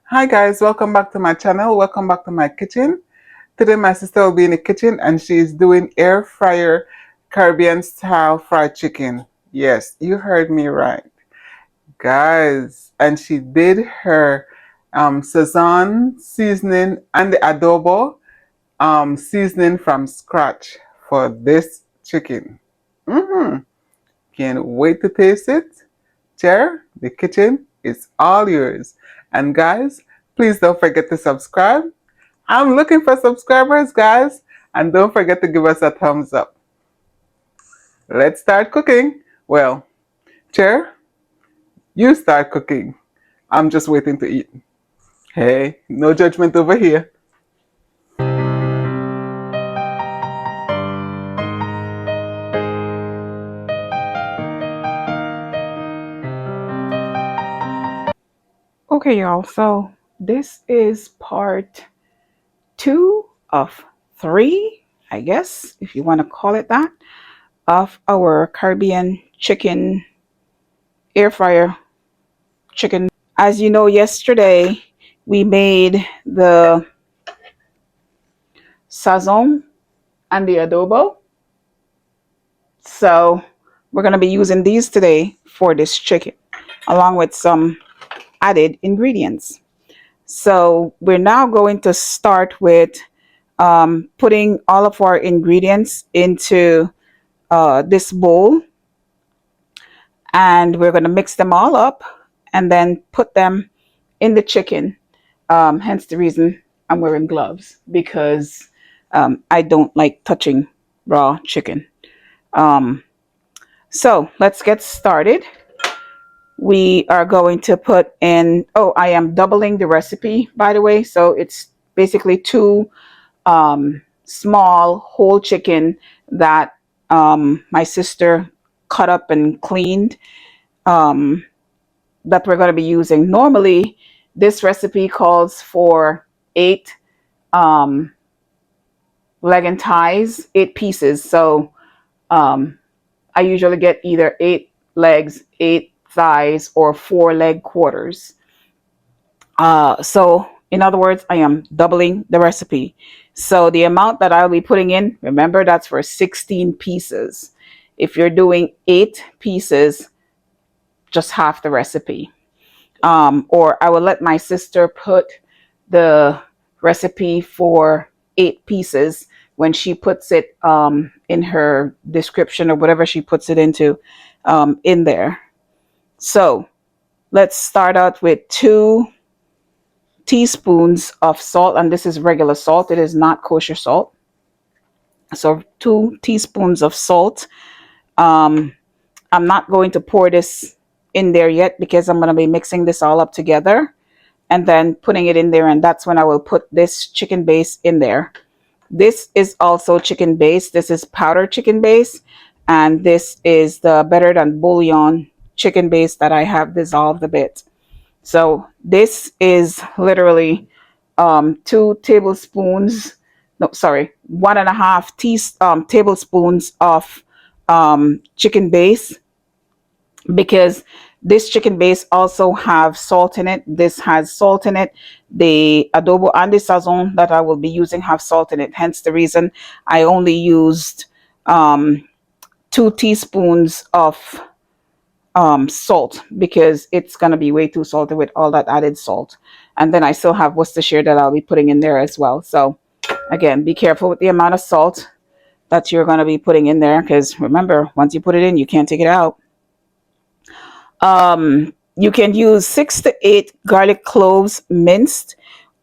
Hi guys, welcome back to my channel. Welcome back to my kitchen. Today my sister will be in the kitchen and she's doing air fryer Caribbean style fried chicken. Yes, you heard me right. Guys, and she did her sazón seasoning and the adobo seasoning from scratch for this chicken. Can't wait to taste it. Chair, the kitchen is all yours. And guys, please don't forget to subscribe. I'm looking for subscribers, guys. And don't forget to give us a thumbs up. Let's start cooking. Well, Chair, you start cooking. I'm just waiting to eat. Hey, no judgment over here. Okay, y'all, so this is part two of three, I guess, if you want to call it that, of our Caribbean chicken air fryer chicken. As you know, yesterday we made the sazon and the adobo. So we're going to be using these today for this chicken, along with some added ingredients. So we're now going to start with putting all of our ingredients into this bowl, and we're going to mix them all up and then put them in the chicken. Hence the reason I'm wearing gloves, because I don't like touching raw chicken. Um, so let's get started. We are going to put in, oh, I am doubling the recipe, by the way. So it's basically two small whole chicken that my sister cut up and cleaned, um, that we're going to be using. Normally, this recipe calls for eight um, leg and thighs, 8 pieces. So um, I usually get either 8 legs, 8 thighs, or 4 leg quarters. So in other words, I am doubling the recipe. So the amount that I'll be putting in, remember, that's for 16 pieces. If you're doing 8 pieces, just half the recipe. Or I will let my sister put the recipe for 8 pieces when she puts it in her description, or whatever she puts it into in there. So let's start out with 2 teaspoons of salt, and this is regular salt, it is not kosher salt. So 2 teaspoons of salt. um, I'm not going to pour this in there yet, because I'm going to be mixing this all up together and then putting it in there, and that's when I will put this chicken base in there. This is also chicken base. This is powdered chicken base, and this is the better than bouillon chicken base that I have dissolved a bit. So this is literally 2 tablespoons, no, sorry, 1.5 tablespoons of chicken base, because this chicken base also have salt in it. This has salt in it. The adobo and the sazon that I will be using have salt in it. Hence the reason I only used 2 teaspoons of salt, because it's going to be way too salty with all that added salt. And then I still have Worcestershire that I'll be putting in there as well. So again, be careful with the amount of salt that you're going to be putting in there, because remember, once you put it in, you can't take it out. You can use 6 to 8 garlic cloves minced,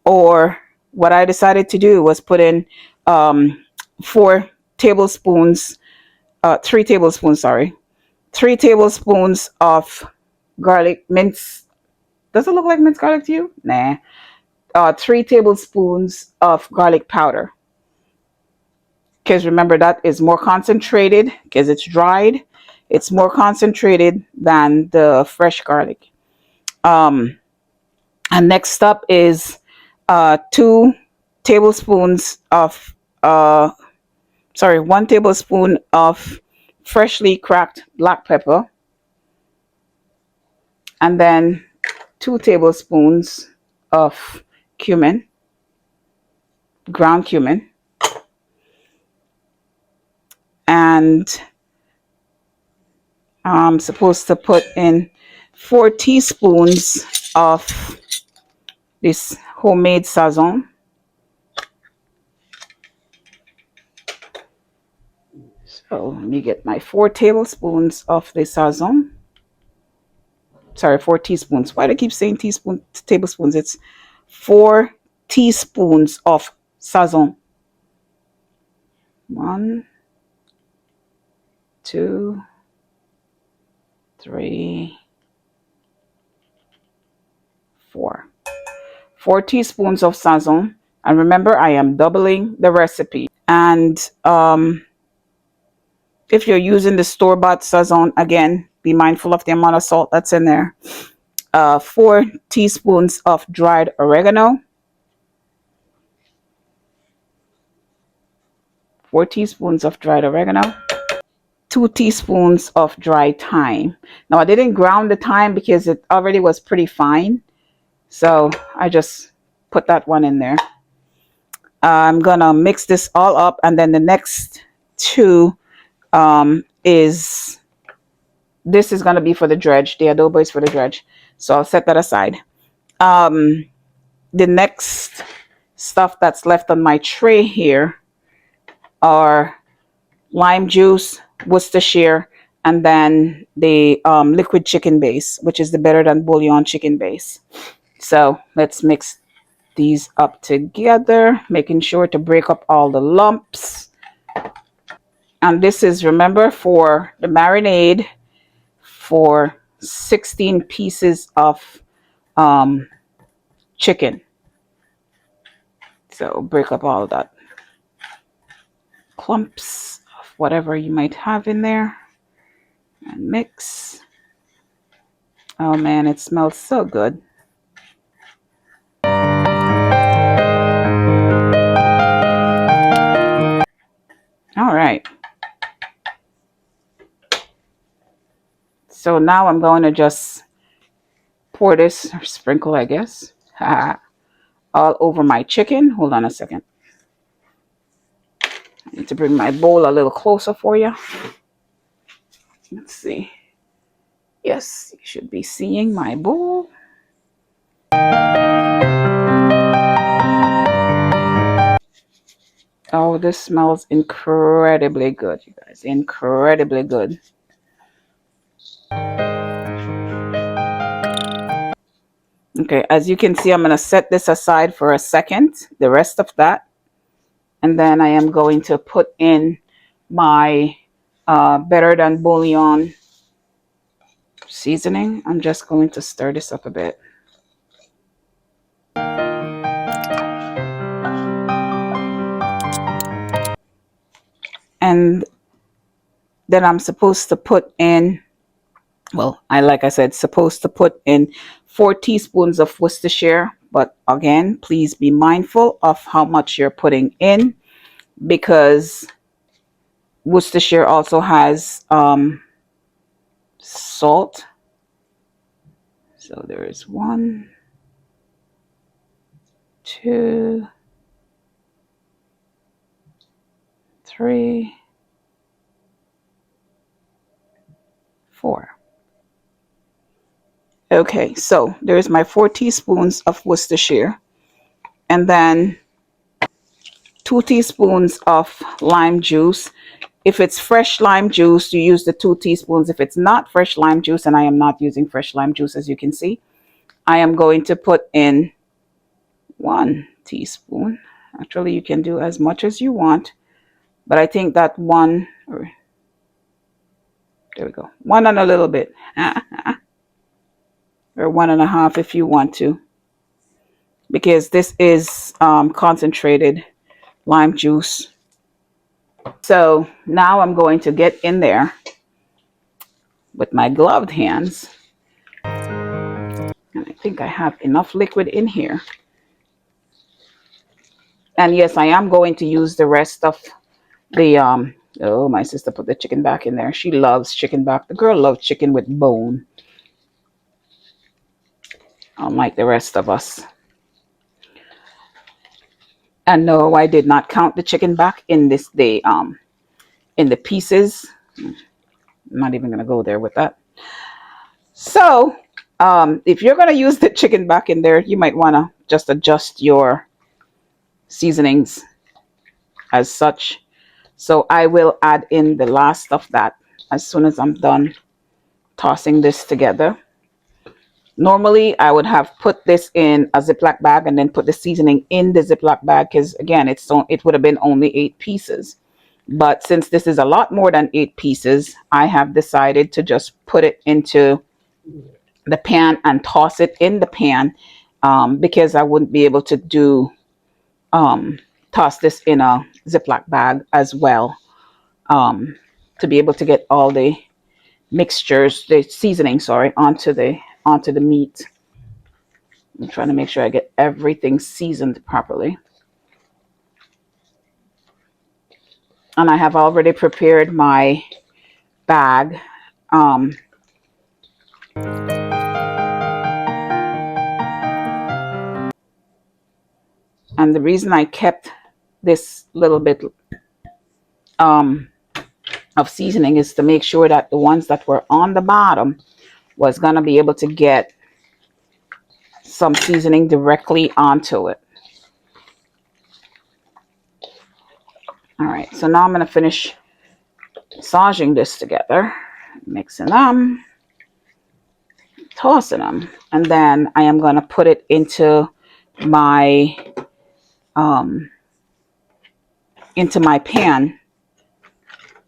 or what I decided to do was put in 4 tablespoons, 3 tablespoons, sorry, 3 tablespoons of garlic mince. Does it look like minced garlic to you? Nah. 3 tablespoons of garlic powder, because remember, that is more concentrated, because it's dried. It's more concentrated than the fresh garlic. Um, and next up is 2 tablespoons of, sorry, 1 tablespoon of freshly cracked black pepper, and then 2 tablespoons of cumin, ground cumin, and I'm supposed to put in 4 teaspoons of this homemade sazón. So let me get my 4 tablespoons of the sazón. Sorry, 4 teaspoons. Why do I keep saying tablespoons? It's 4 teaspoons of sazón. 1, 2, 3, 4. 4 teaspoons of sazón. And remember, I am doubling the recipe. And if you're using the store-bought sazón, again, be mindful of the amount of salt that's in there. 4 teaspoons of dried oregano. 4 teaspoons of dried oregano. 2 teaspoons of dry thyme. Now, I didn't ground the thyme because it already was pretty fine. So I just put that one in there. I'm going to mix this all up. And then the next two this is going to be for the dredge. The adobo is for the dredge. So I'll set that aside. The next stuff that's left on my tray here are lime juice, Worcestershire, and then the liquid chicken base, which is the better than bouillon chicken base. So let's mix these up together, making sure to break up all the lumps. And this is, remember, for the marinade for 16 pieces of chicken. So break up all that clumps of whatever you might have in there and mix. Oh man, it smells so good. All right. So now I'm going to just pour this, or sprinkle, I guess, all over my chicken. Hold on a second. I need to bring my bowl a little closer for you. Let's see. Yes, you should be seeing my bowl. Oh, this smells incredibly good, you guys. Incredibly good. Okay, as you can see, I'm going to set this aside for a second, the rest of that. And then I am going to put in my better than bouillon seasoning. I'm just going to stir this up a bit. And then I'm supposed to put in, well, like I said, supposed to put in 4 teaspoons of Worcestershire. But again, please be mindful of how much you're putting in, because Worcestershire also has salt. So there is 1, 2, 3, 4. Okay, so there's my 4 teaspoons of Worcestershire, and then 2 teaspoons of lime juice. If it's fresh lime juice, you use the 2 teaspoons. If it's not fresh lime juice, and I am not using fresh lime juice, as you can see, I am going to put in 1 teaspoon. Actually, you can do as much as you want, but I think that one, there we go, 1 and a little bit, or 1.5 if you want to, because this is concentrated lime juice. So now I'm going to get in there with my gloved hands, and I think I have enough liquid in here. And yes, I am going to use the rest of the oh, my sister put the chicken back in there. She loves chicken back. The girl loves chicken with bone, unlike the rest of us. And no, I did not count the chicken back in this day, in the pieces. I'm not even gonna go there with that. So if you're gonna use the chicken back in there, you might wanna just adjust your seasonings as such. So I will add in the last of that as soon as I'm done tossing this together. Normally, I would have put this in a Ziploc bag and then put the seasoning in the Ziploc bag because, again, it would have been only 8 pieces. But since this is a lot more than 8 pieces, I have decided to just put it into the pan and toss it in the pan, because I wouldn't be able to um, toss this in a Ziploc bag as well, um, to be able to get all the mixtures, the seasoning, sorry, onto the meat. I'm trying to make sure I get everything seasoned properly. And I have already prepared my bag. Um, and the reason I kept this little bit um, of seasoning is to make sure that the ones that were on the bottom was going to be able to get some seasoning directly onto it. All right, so now I'm going to finish massaging this together, mixing them, tossing them, and then I am going to put it into my um, pan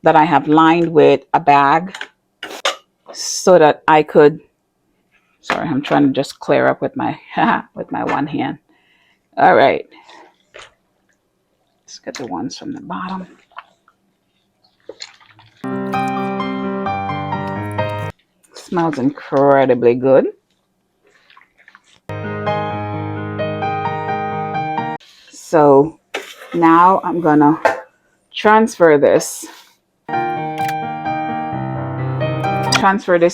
that I have lined with a bag so that I could. Sorry, I'm trying to just clear up with my with my one hand. All right, let's get the ones from the bottom. Smells incredibly good. So now I'm gonna transfer this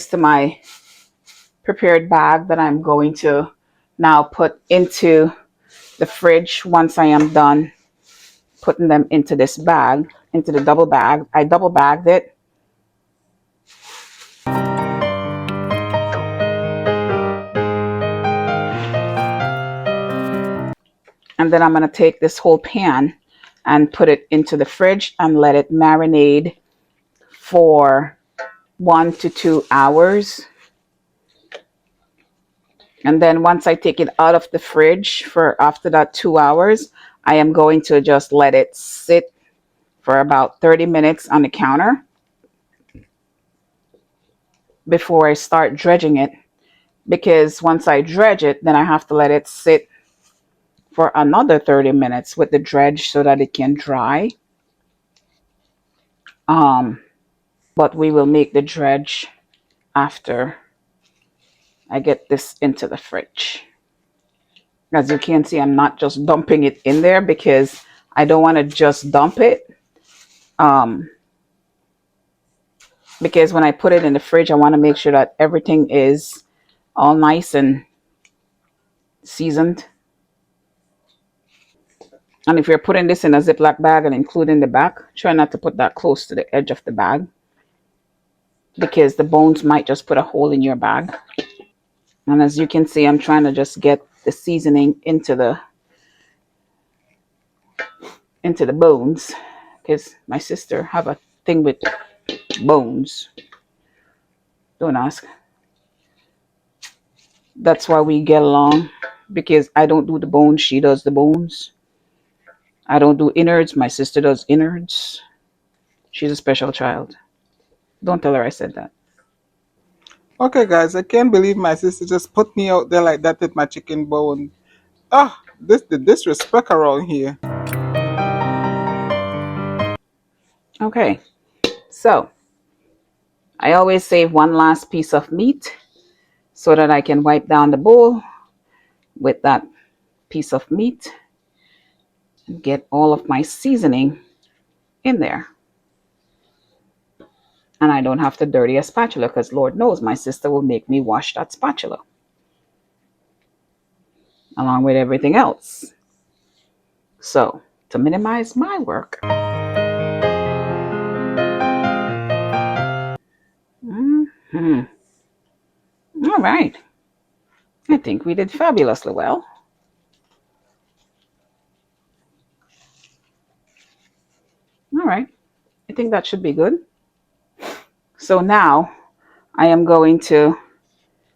to my prepared bag that I'm going to now put into the fridge once I am done putting them into this bag, into the double bag. I double bagged it. And then I'm going to take this whole pan and put it into the fridge and let it marinate for 1 to 2 hours. And then once I take it out of the fridge for after that 2 hours, I am going to just let it sit for about 30 minutes on the counter before I start dredging it. Because once I dredge it, then I have to let it sit for another 30 minutes with the dredge so that it can dry. But we will make the dredge after I get this into the fridge. As you can see, I'm not just dumping it in there because I don't want to just dump it. Because when I put it in the fridge, I want to make sure that everything is all nice and seasoned. And if you're putting this in a Ziploc bag and including the back, try not to put that close to the edge of the bag because the bones might just put a hole in your bag. And as you can see, I'm trying to just get the seasoning into the bones because my sister have a thing with bones. Don't ask. That's why we get along, because I don't do the bones, she does the bones. I don't do innards, my sister does innards. She's a special child. Don't tell her I said that. Okay, guys, I can't believe my sister just put me out there like that with my chicken bone. Ah, this the disrespect around here. Okay, so I always save one last piece of meat so that I can wipe down the bowl with that piece of meat and get all of my seasoning in there. And I don't have to dirty a spatula because Lord knows my sister will make me wash that spatula along with everything else. So to minimize my work. Mhm. All right. I think we did fabulously well. All right. I think that should be good. So now I am going to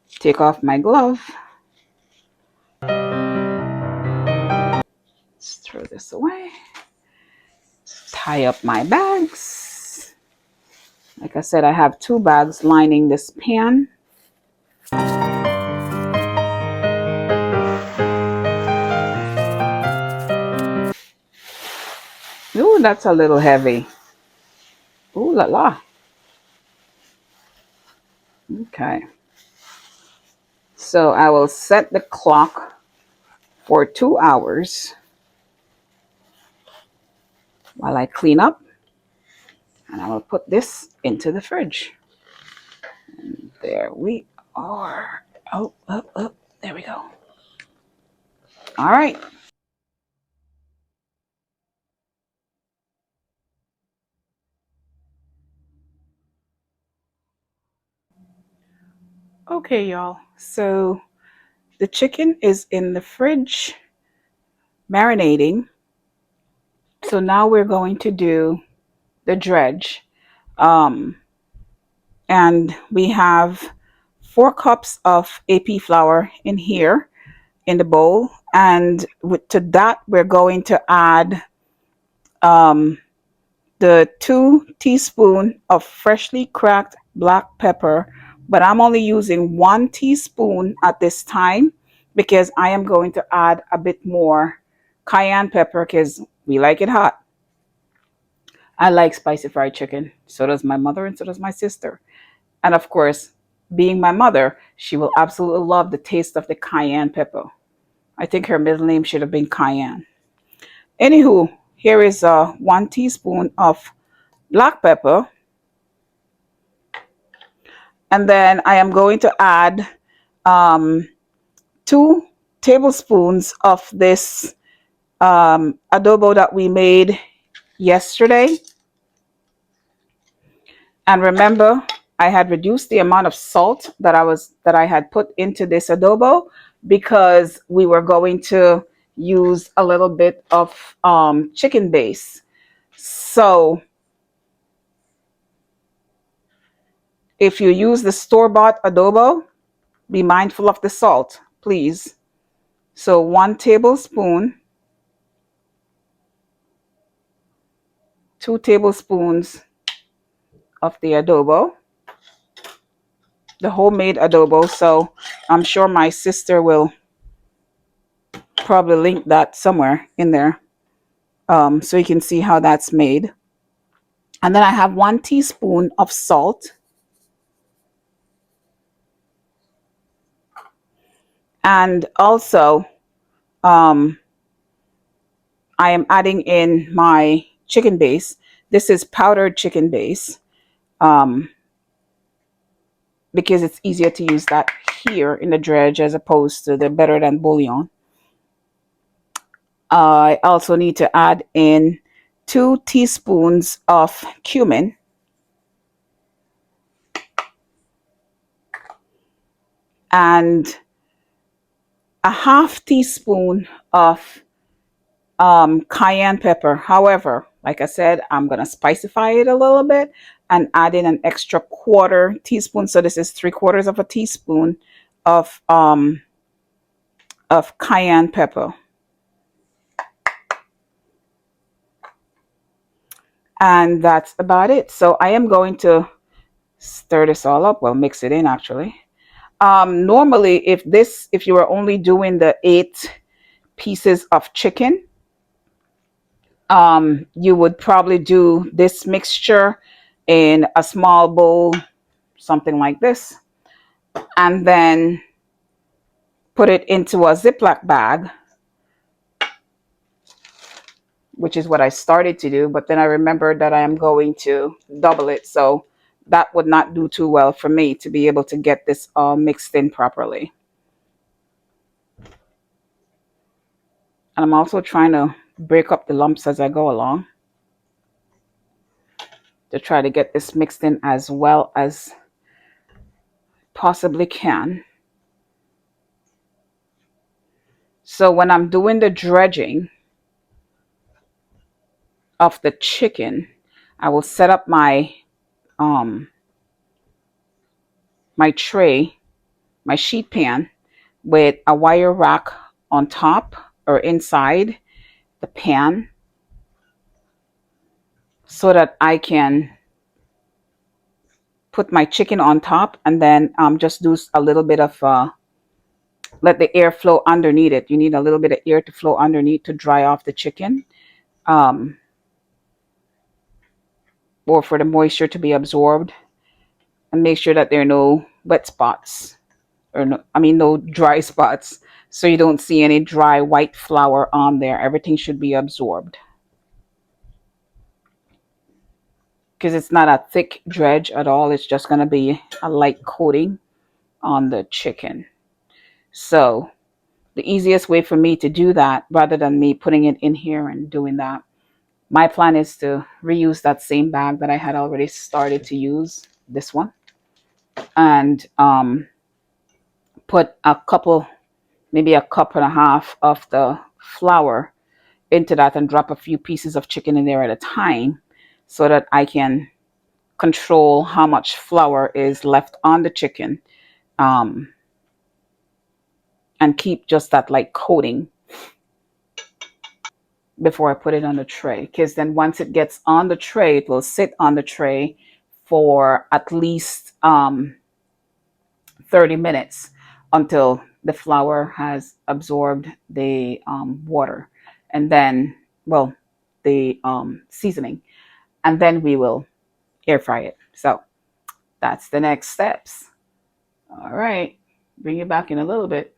take off my glove. Let's throw this away. Tie up my bags. Like I said, I have 2 bags lining this pan. Ooh, that's a little heavy. Ooh la la. Okay. So I will set the clock for 2 hours while I clean up. And I will put this into the fridge. And there we are. Oh, up, up. There we go. All right. Okay, y'all. So the chicken is in the fridge marinating. So now we're going to do the dredge. Um, and we have 4 cups of AP flour in here in the bowl. And to that, we're going to add um, the 2 teaspoons of freshly cracked black pepper, but I'm only using 1 teaspoon at this time because I am going to add a bit more cayenne pepper because we like it hot. I like spicy fried chicken. So does my mother and so does my sister. And of course, being my mother, she will absolutely love the taste of the cayenne pepper. I think her middle name should have been Cayenne. Anywho, here is 1 teaspoon of black pepper. And then I am going to add um, 2 tablespoons of this adobo that we made yesterday. And remember, I had reduced the amount of salt that I had put into this adobo because we were going to use a little bit of chicken base. So if you use the store-bought adobo, be mindful of the salt, please. So 1 tablespoon, 2 tablespoons of the adobo, the homemade adobo. So I'm sure my sister will probably link that somewhere in there so you can see how that's made. And then I have 1 teaspoon of salt. And also, I am adding in my chicken base. This is powdered chicken base because it's easier to use that here in the dredge as opposed to the better than bouillon. I also need to add in 2 teaspoons of cumin and a half teaspoon of cayenne pepper. However, like I said, I'm going to spicify it a little bit and add in an extra 1/4 teaspoon. So this is 3/4 of a teaspoon of cayenne pepper. And that's about it. So I am going to stir this all up. Well, mix it in actually. Normally, if you were only doing the 8 pieces of chicken, you would probably do this mixture in a small bowl, something like this, and then put it into a Ziploc bag, which is what I started to do. But then I remembered that I am going to double it. So that would not do too well for me to be able to get this all mixed in properly. And I'm also trying to break up the lumps as I go along to try to get this mixed in as well as possibly can. So when I'm doing the dredging of the chicken, I will set up my my tray, my sheet pan, with a wire rack on top or inside the pan so that I can put my chicken on top and then just do a little bit of let the air flow underneath it. You need a little bit of air to flow underneath to dry off the chicken, um, or for the moisture to be absorbed, and make sure that there are no wet spots, or no, I mean no dry spots, so you don't see any dry white flour on there. Everything should be absorbed because it's not a thick dredge at all. It's just going to be a light coating on the chicken. So the easiest way for me to do that, rather than me putting it in here and doing that, my plan is to reuse that same bag that I had already started to use, this one, and put a couple, maybe a cup and a half of the flour into that and drop a few pieces of chicken in there at a time so that I can control how much flour is left on the chicken, um, and keep just that light coating before I put it on the tray. Because then once it gets on the tray, it will sit on the tray for at least 30 minutes until the flour has absorbed the water, and then, well, the seasoning, and then we will air fry it. So that's the next steps. All right, bring it back in a little bit.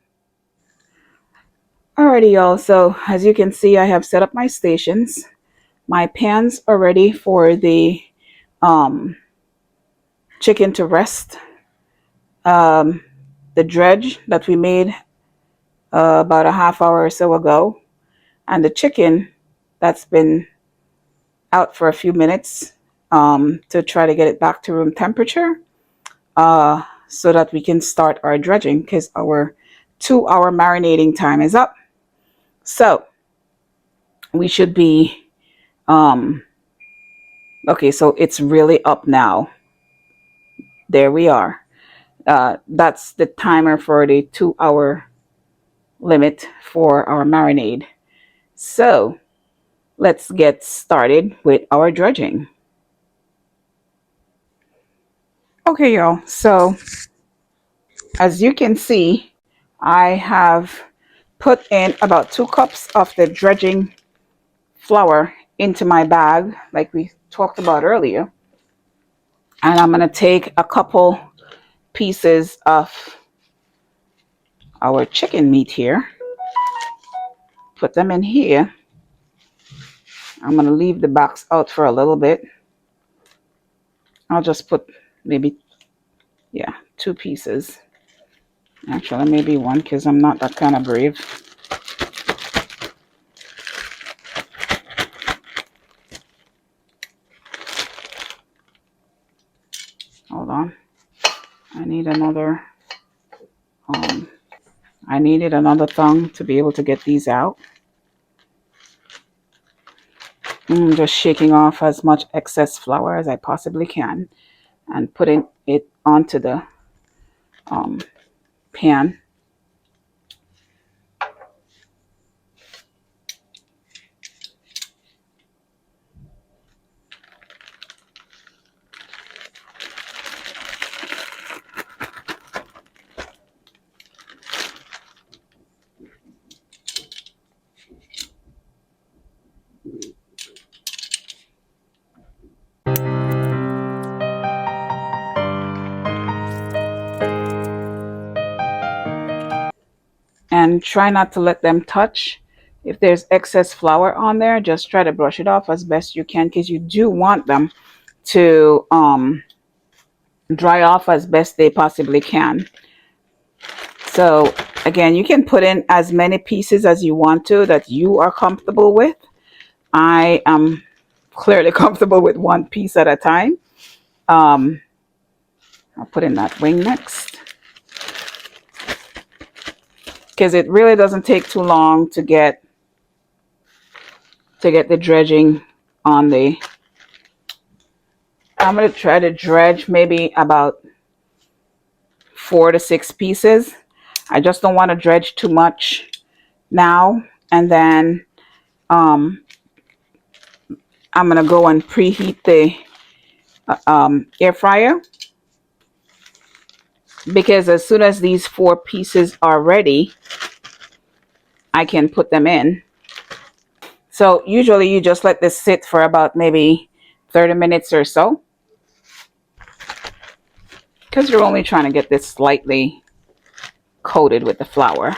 Alrighty, y'all. So as you can see, I have set up my stations. My pans are ready for the chicken to rest. Um, the dredge that we made about a half hour or so ago, and the chicken that's been out for a few minutes to try to get it back to room temperature, so that we can start our dredging because our 2 hour marinating time is up. So we should be okay, so it's really up now. There we are. That's the timer for the 2 hour limit for our marinade. So let's get started with our dredging. Okay, y'all. So as you can see, I have put in about 2 cups of the dredging flour into my bag, like we talked about earlier. And I'm going to take a couple pieces of our chicken meat here, put them in here. I'm going to leave the box out for a little bit. I'll just put maybe, yeah, 2 pieces. Actually, maybe one because I'm not that kind of brave. Hold on. I need another, I needed another thong to be able to get these out. I'm just shaking off as much excess flour as I possibly can and putting it onto the pan. And try not to let them touch. If there's excess flour on there, just try to brush it off as best you can because you do want them to dry off as best they possibly can. So Again, you can put in as many pieces as you want to that you are comfortable with. I am clearly comfortable with one piece at a time. I'll put in that wing next because it really doesn't take too long to get the dredging on the. I'm going to try to dredge maybe about 4 to 6 pieces. I just don't want to dredge too much now. And then I'm going to go and preheat the air fryer, because as soon as these 4 pieces are ready, I can put them in. So usually you just let this sit for about maybe 30 minutes or so, because you're only trying to get this slightly coated with the flour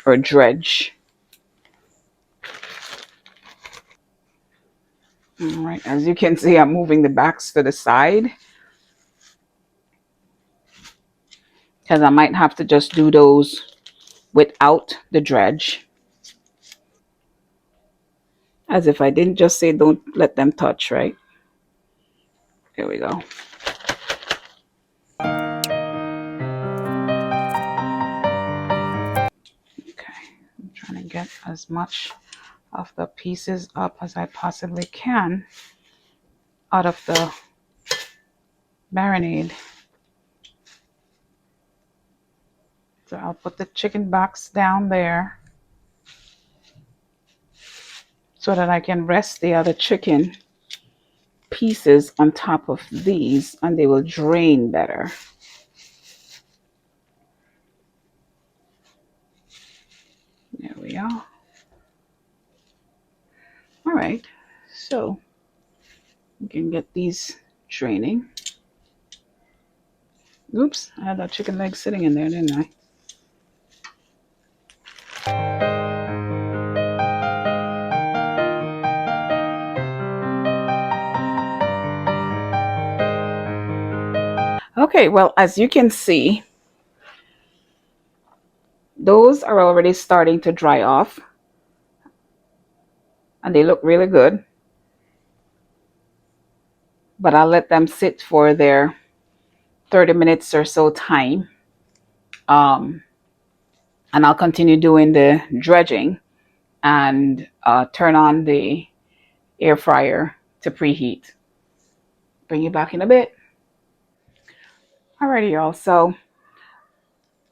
or dredge. All right, as you can see, I'm moving the backs to the side because I might have to just do those without the dredge. As if I didn't just say don't let them touch, right? Here we go. Okay, I'm trying to get as much of the pieces up as I possibly can out of the marinade. So I'll put the chicken backs down there so that I can rest the other chicken pieces on top of these and they will drain better. There we are. All right, so you can get these draining. Oops, I had that chicken leg sitting in there, didn't I? Okay, well, as you can see, those are already starting to dry off and they look really good. But I'll let them sit for their 30 minutes or so time. And I'll continue doing the dredging and turn on the air fryer to preheat. Bring you back in a bit. Alrighty, y'all. So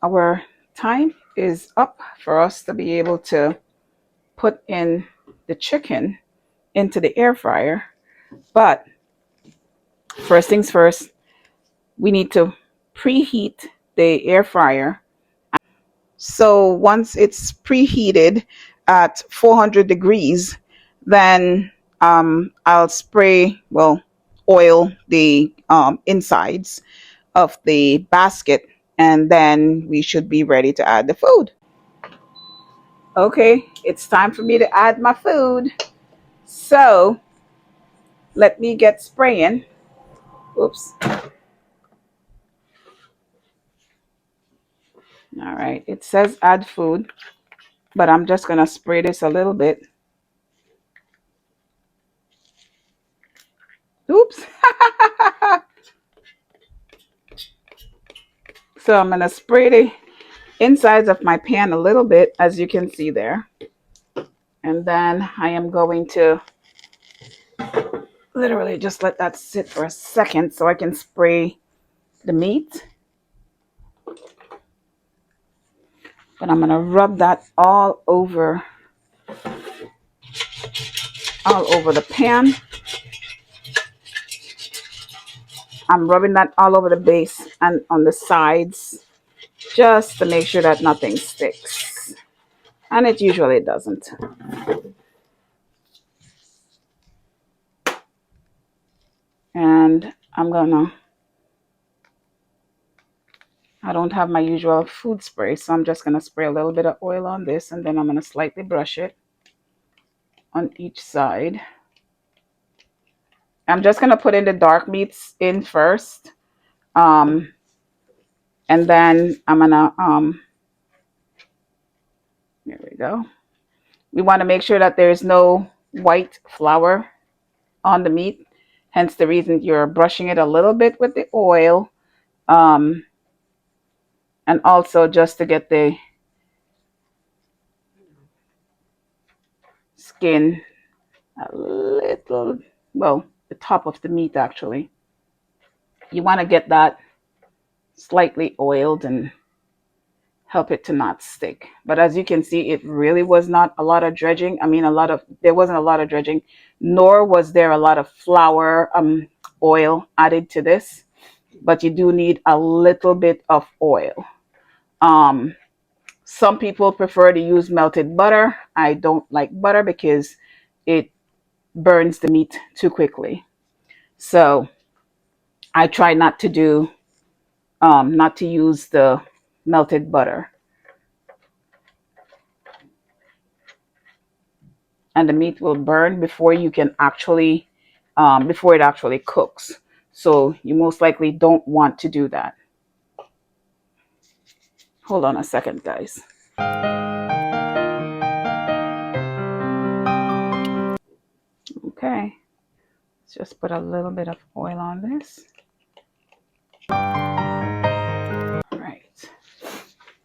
our time is up for us to be able to put in the chicken into the air fryer. But first things first, we need to preheat the air fryer. So once it's preheated at 400 degrees, then I'll oil the insides of the basket, and then we should be ready to add the food. Okay, it's time for me to add my food. So let me get spraying. Oops. All right, it says add food, but I'm just going to spray this a little bit. Oops. So I'm going to spray the insides of my pan a little bit, as you can see there. And then I am going to literally just let that sit for a second so I can spray the meat. But I'm going to rub that all over the pan. I'm rubbing that all over the base and on the sides just to make sure that nothing sticks. And it usually doesn't. And I don't have my usual food spray, so I'm just going to spray a little bit of oil on this, and then I'm going to slightly brush it on each side. I'm just going to put in the dark meats in first. And then I'm gonna there we go. We want to make sure that there's no white flour on the meat, hence the reason you're brushing it a little bit with the oil, um, and also just to get the skin a little, well, the top of the meat actually. You want to get that slightly oiled and help it to not stick. But as you can see, it really was not a lot of dredging. I mean, there wasn't a lot of dredging, nor was there a lot of flour, oil added to this. But you do need a little bit of oil. Um, some people prefer to use melted butter. I don't like butter because it burns the meat too quickly. So I try not to use the melted butter. And the meat will burn before you can actually, before it actually cooks. So you most likely don't want to do that. Hold on a second, guys. Okay, let's just put a little bit of oil on this. All right,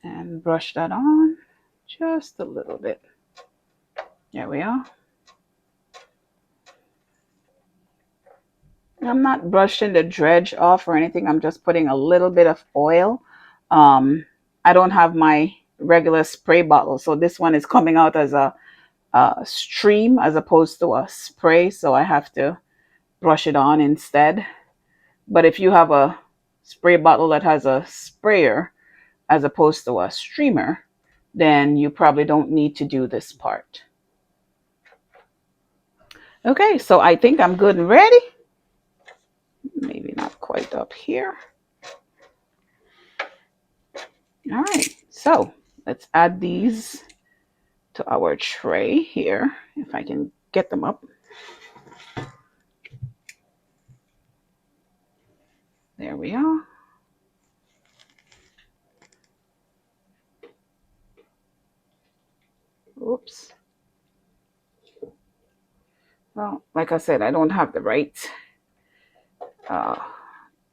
and brush that on just a little bit. There we are. I'm not brushing the dredge off or anything. I'm just putting a little bit of oil. I don't have my regular spray bottle, so this one is coming out as a stream as opposed to a spray, so I have to brush it on instead. But if you have a spray bottle that has a sprayer as opposed to a streamer, then you probably don't need to do this part. Okay, so I think I'm good and ready. Maybe not quite up here. All right, so let's add these to our tray here, if I can get them up. There we are. Oops. Well, like I said, I don't have the right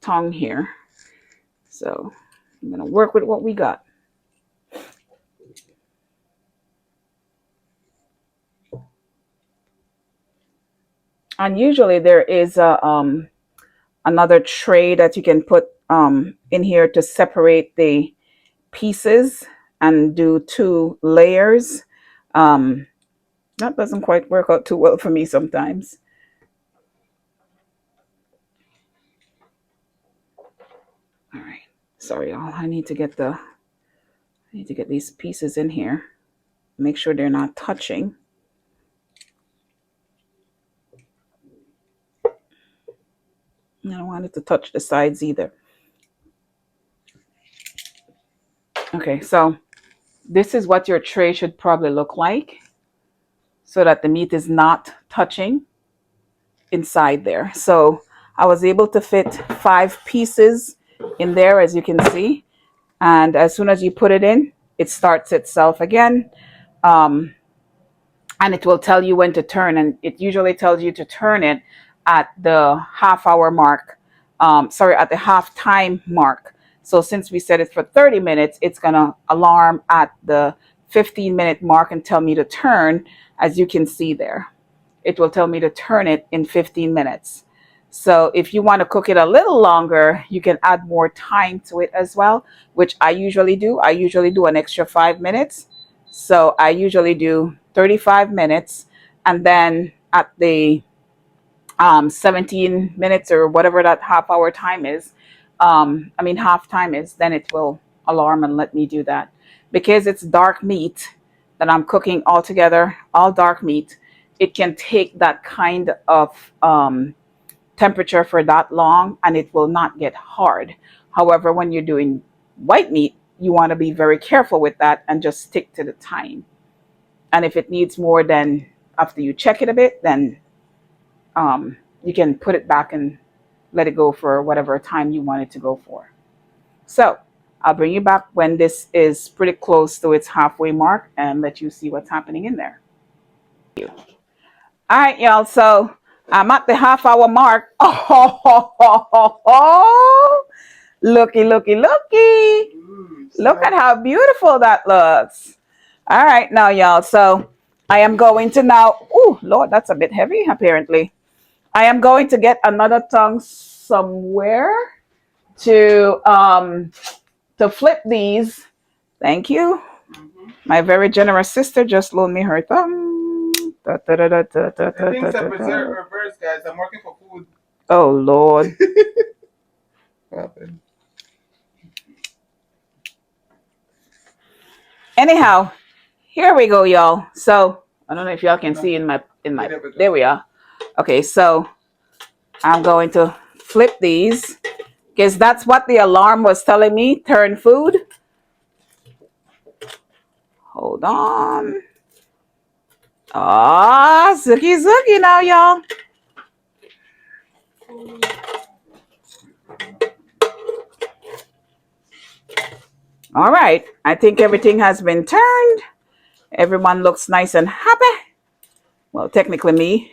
tongue here, so I'm gonna work with what we got. And usually there is another tray that you can put in here to separate the pieces and do 2 layers. That doesn't quite work out too well for me sometimes. All right, sorry y'all. I need to get these pieces in here. Make sure they're not touching. I don't want it to touch the sides either. Okay, so this is what your tray should probably look like, so that the meat is not touching inside there. So I was able to fit 5 pieces in there, as you can see. And as soon as you put it in, it starts itself again. And it will tell you when to turn. And it usually tells you to turn it at the half-hour mark. At the half-time mark. So since we set it for 30 minutes, it's going to alarm at the 15-minute mark and tell me to turn, as you can see there. It will tell me to turn it in 15 minutes. So if you want to cook it a little longer, you can add more time to it as well, which I usually do. I usually do an extra 5 minutes. So I usually do 35 minutes. And then at the 17 minutes or whatever that half-hour time is, half time is, then it will alarm and let me do that. Because it's dark meat that I'm cooking all together, all dark meat, it can take that kind of temperature for that long and it will not get hard. However, when you're doing white meat, you want to be very careful with that and just stick to the time. And if it needs more, then after you check it a bit, then you can put it back and let it go for whatever time you want it to go for. So I'll bring you back when this is pretty close to its halfway mark and let you see what's happening in there. All right, y'all. So I'm at the half hour mark. Oh, looky, looky, looky. Look at how beautiful that looks. All right, now, y'all. So I am going to now. Oh, Lord, that's a bit heavy, apparently. I am going to get another tongue somewhere to flip these. Thank you. My very generous sister just loaned me her thumb. Da, da, da, da, da, da, The things da, are da, da. reverse, guys. I'm working for food. Oh Lord. What happened? Anyhow, here we go, y'all. So I don't know if y'all can see in my there we are. Okay, so I'm going to flip these because that's what the alarm was telling me. Turn food. Hold on. Ah, zooky zooky now, y'all. All right. I think everything has been turned. Everyone looks nice and happy. Well, technically me.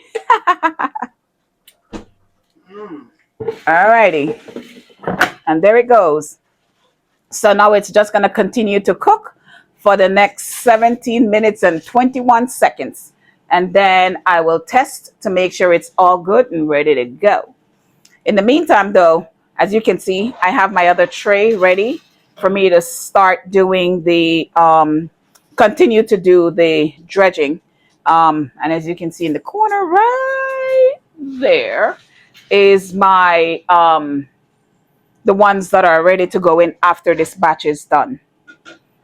All righty. And there it goes. So now it's just going to continue to cook for the next 17 minutes and 21 seconds. And then I will test to make sure it's all good and ready to go. In the meantime, though, as you can see, I have my other tray ready for me to start doing the, continue to do the dredging. And as you can see in the corner right there is my, the ones that are ready to go in after this batch is done.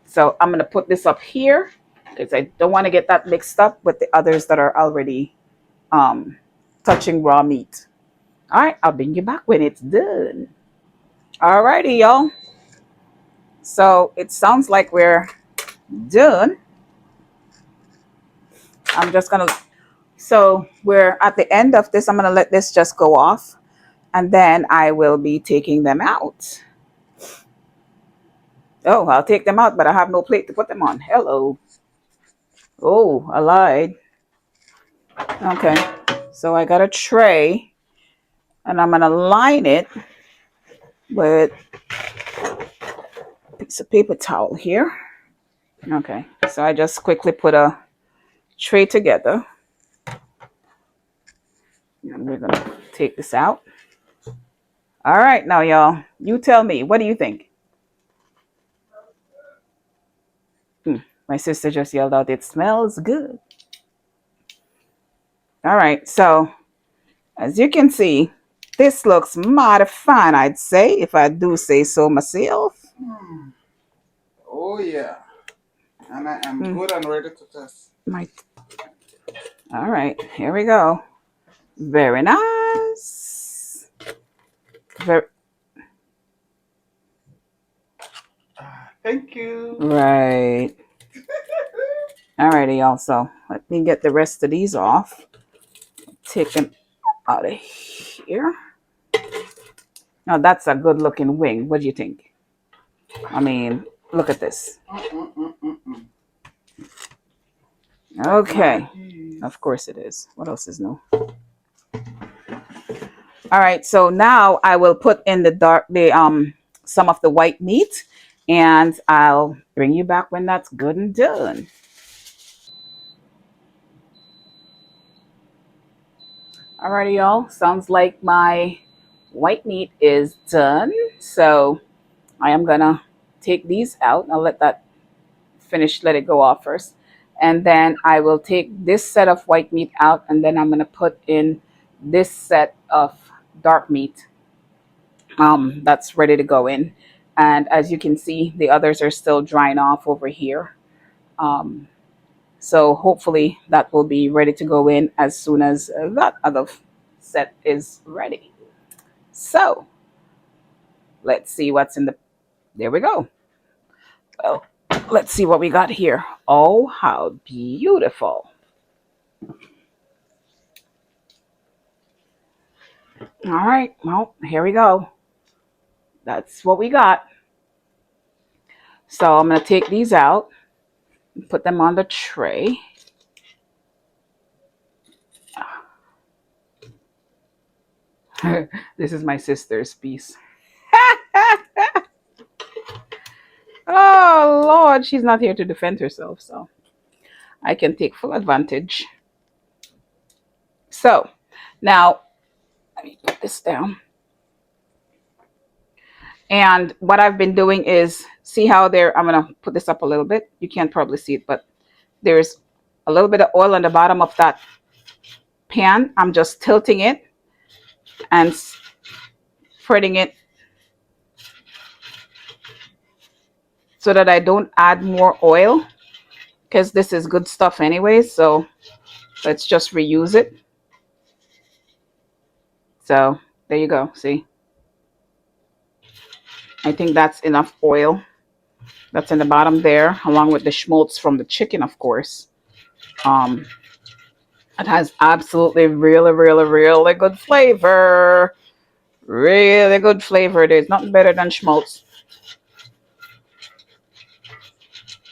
So I'm going to put this up here because I don't want to get that mixed up with the others that are already touching raw meat. All right, I'll bring you back when it's done. All righty, y'all. So it sounds like we're done. I'm just going to, so we're at the end of this. I'm going to let this just go off and then I will be taking them out. Oh, I'll take them out, but I have no plate to put them on. Hello. Oh, I lied. Okay. So I got a tray and I'm going to line it with a piece of paper towel here. Okay. So I just quickly put a tray together. And we're going to take this out. All right. Now, y'all, you tell me, what do you think? My sister just yelled out, it smells good. All right. So as you can see, this looks mighty fine, I'd say, if I do say so myself. Oh, yeah. And I am good and ready to test. All right. Here we go. Very nice. Very. Thank you. Right. Alrighty, y'all. So let me get the rest of these off. Take them out of here. Now that's a good looking wing. What do you think? I mean, look at this. Okay. Of course it is. What else is new? All right. So now I will put in some of the white meat and I'll bring you back when that's good and done. Alrighty, y'all. Sounds like my white meat is done. So I am gonna take these out. I'll let that finish, let it go off first. And then I will take this set of white meat out and then I'm gonna put in this set of dark meat that's ready to go in. And as you can see, the others are still drying off over here. Um, so hopefully that will be ready to go in as soon as that other set is ready. So let's see what's in the, there we go. Well, let's see what we got here. Oh, how beautiful. All right, well, here we go. That's what we got. So I'm going to take these out and put them on the tray. This is my sister's piece. Oh, Lord, she's not here to defend herself, so I can take full advantage. So now, let me put this down. And what I've been doing is, see how there, I'm going to put this up a little bit. You can't probably see it, but there's a little bit of oil on the bottom of that pan. I'm just tilting it and spreading it so that I don't add more oil, because this is good stuff anyway. So let's just reuse it. So there you go. See, I think that's enough oil. That's in the bottom there, along with the schmaltz from the chicken, of course. Um, it has absolutely really good flavor. Really good flavor. There's nothing better than schmaltz.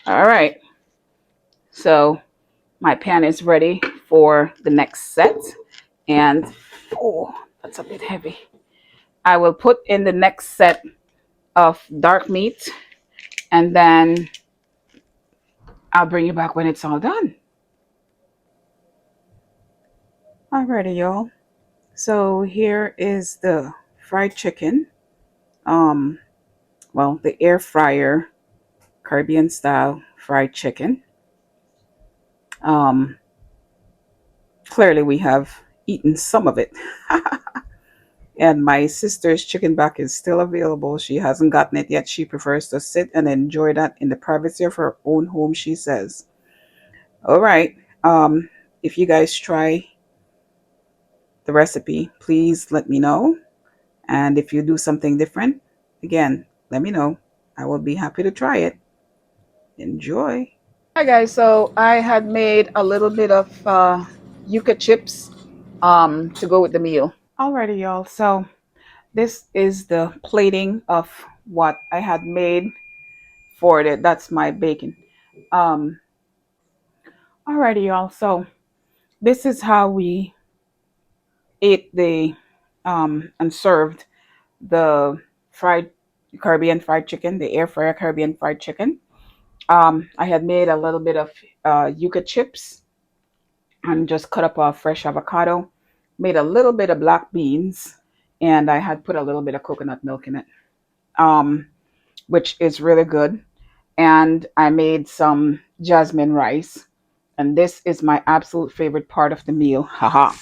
All right. So my pan is ready for the next set. And, oh, that's a bit heavy. I will put in the next set of dark meat, and then I'll bring you back when it's all done. Alrighty, y'all. So here is the fried chicken. Um, well, the air fryer Caribbean style fried chicken. Um, Clearly we have eaten some of it. And my sister's chicken back is still available. She hasn't gotten it yet. She prefers to sit and enjoy that in the privacy of her own home, she says. All right. If you guys try the recipe, please let me know. And if you do something different, again, let me know. I will be happy to try it. Enjoy. Hi guys, so I had made a little bit of yuca chips to go with the meal. Alrighty, y'all. So this is the plating of what I had made for it. That's my bacon. Um, Alrighty, y'all. So this is how we ate the and served the fried Caribbean fried chicken, the air fryer Caribbean fried chicken. I had made a little bit of yuca chips and just cut up a fresh avocado, made a little bit of black beans, and I had put a little bit of coconut milk in it, which is really good. And I made some jasmine rice, and this is my absolute favorite part of the meal. Haha.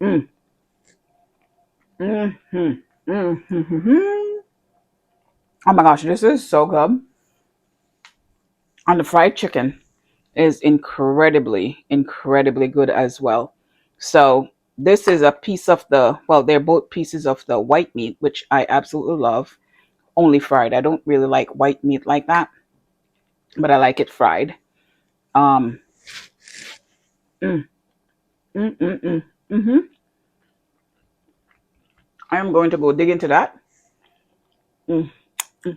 Mm. Mm-hmm. Mm-hmm. Oh my gosh, this is so good. And the fried chicken is incredibly good as well. So this is a piece of the, well, they're both pieces of the white meat, which I absolutely love. Only fried. I don't really like white meat like that, but I like it fried. Um, mm, mm, mm, mm, mm-hmm. I am going to go dig into that. Mm,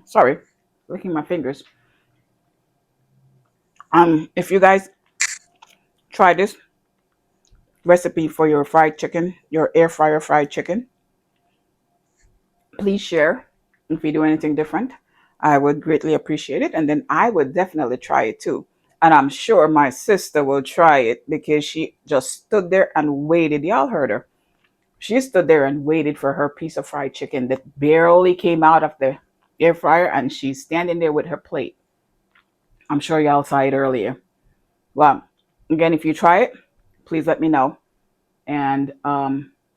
sorry, licking my fingers. If you guys try this recipe for your fried chicken, your air fryer fried chicken, please share if you do anything different. I would greatly appreciate it. And then I would definitely try it too. And I'm sure my sister will try it because she just stood there and waited. Y'all heard her. She stood there and waited for her piece of fried chicken that barely came out of the air fryer, and she's standing there with her plate. I'm sure y'all saw it earlier. Well, again, if you try it, please let me know. And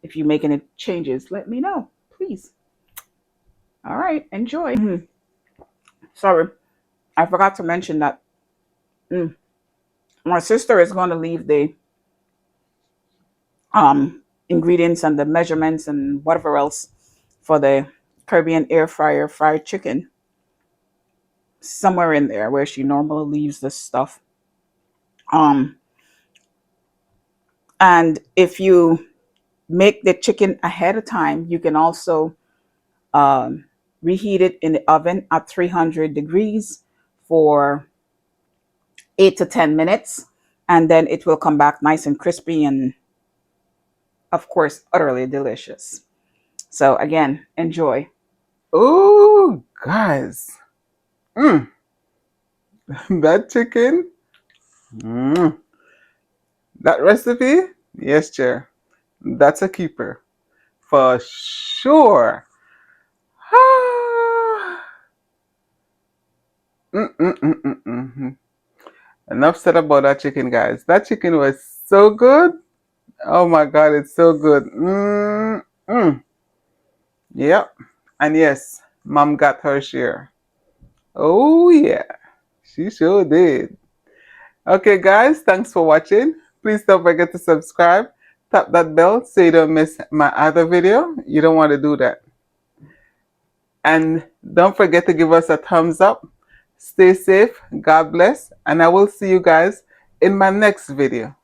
if you make any changes, let me know, please. All right, enjoy. Sorry, I forgot to mention that my sister is going to leave the ingredients and the measurements and whatever else for the Caribbean air fryer fried chicken somewhere in there where she normally leaves this stuff. Um, and if you make the chicken ahead of time, you can also reheat it in the oven at 300 degrees for 8 to 10 minutes, and then it will come back nice and crispy and, of course, utterly delicious. So, again, enjoy. Oh, guys. Mm, that chicken. Mm, that recipe. Yes, Chair. That's a keeper. For sure. Mm. Enough said about that chicken, guys. That chicken was so good. Oh my God, it's so good. Mm. Yep. And yes, Mom got her share. Oh yeah, she sure did. Okay, guys, thanks for watching. Please don't forget to subscribe. Tap that bell so you don't miss my other video. You don't want to do that. And don't forget to give us a thumbs up. Stay safe. God bless. And I will see you guys in my next video.